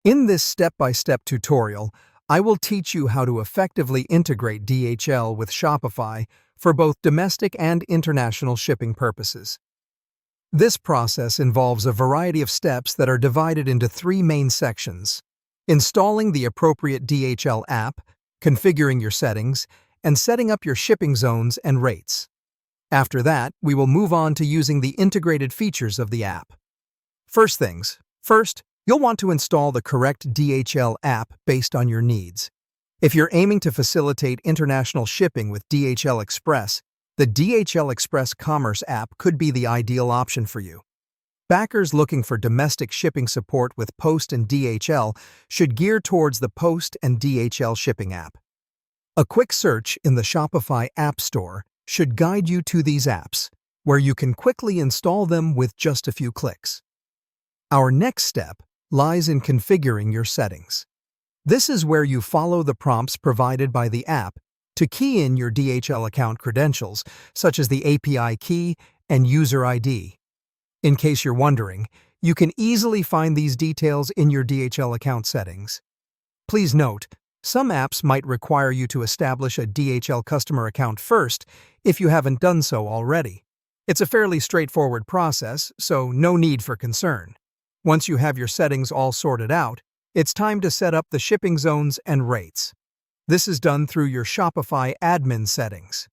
In this step-by-step tutorial, I will teach you how to effectively integrate DHL with Shopify for both domestic and international shipping purposes. This process involves a variety of steps that are divided into three main sections: installing the appropriate DHL app, configuring your settings, and setting up your shipping zones and rates. After that, we will move on to using the integrated features of the app. First, you'll want to install the correct DHL app based on your needs. If you're aiming to facilitate international shipping with DHL Express, the DHL Express Commerce app could be the ideal option for you. Backers looking for domestic shipping support with Post and DHL should gear towards the Post and DHL shipping app. A quick search in the Shopify App Store should guide you to these apps, where you can quickly install them with just a few clicks. Our next step lies in configuring your settings. This is where you follow the prompts provided by the app to key in your DHL account credentials, such as the API key and user ID. In case you're wondering, you can easily find these details in your DHL account settings. Please note, some apps might require you to establish a DHL customer account first if you haven't done so already. It's a fairly straightforward process, so no need for concern. Once you have your settings all sorted out, it's time to set up the shipping zones and rates. This is done through your Shopify admin settings.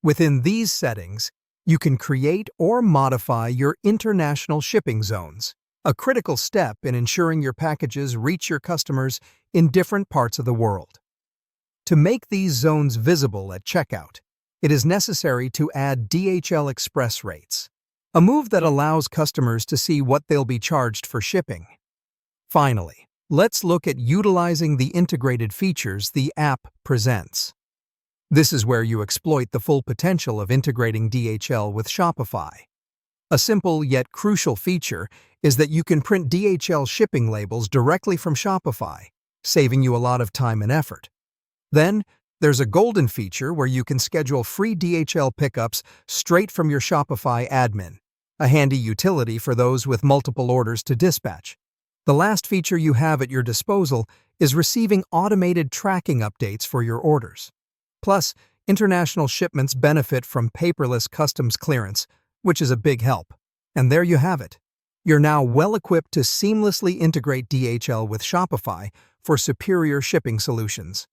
Within these settings, you can create or modify your international shipping zones, a critical step in ensuring your packages reach your customers in different parts of the world. To make these zones visible at checkout, it is necessary to add DHL Express rates, a move that allows customers to see what they'll be charged for shipping. Finally, let's look at utilizing the integrated features the app presents. This is where you exploit the full potential of integrating DHL with Shopify. A simple yet crucial feature is that you can print DHL shipping labels directly from Shopify, saving you a lot of time and effort. Then, there's a golden feature where you can schedule free DHL pickups straight from your Shopify admin, a handy utility for those with multiple orders to dispatch. The last feature you have at your disposal is receiving automated tracking updates for your orders. Plus, international shipments benefit from paperless customs clearance, which is a big help. And there you have it. You're now well equipped to seamlessly integrate DHL with Shopify for superior shipping solutions.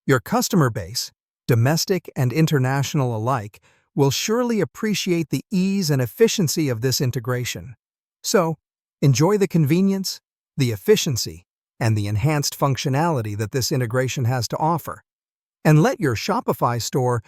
Your customer base, domestic and international alike, will surely appreciate the ease and efficiency of this integration. So, enjoy the convenience, the efficiency, and the enhanced functionality that this integration has to offer. And let your Shopify store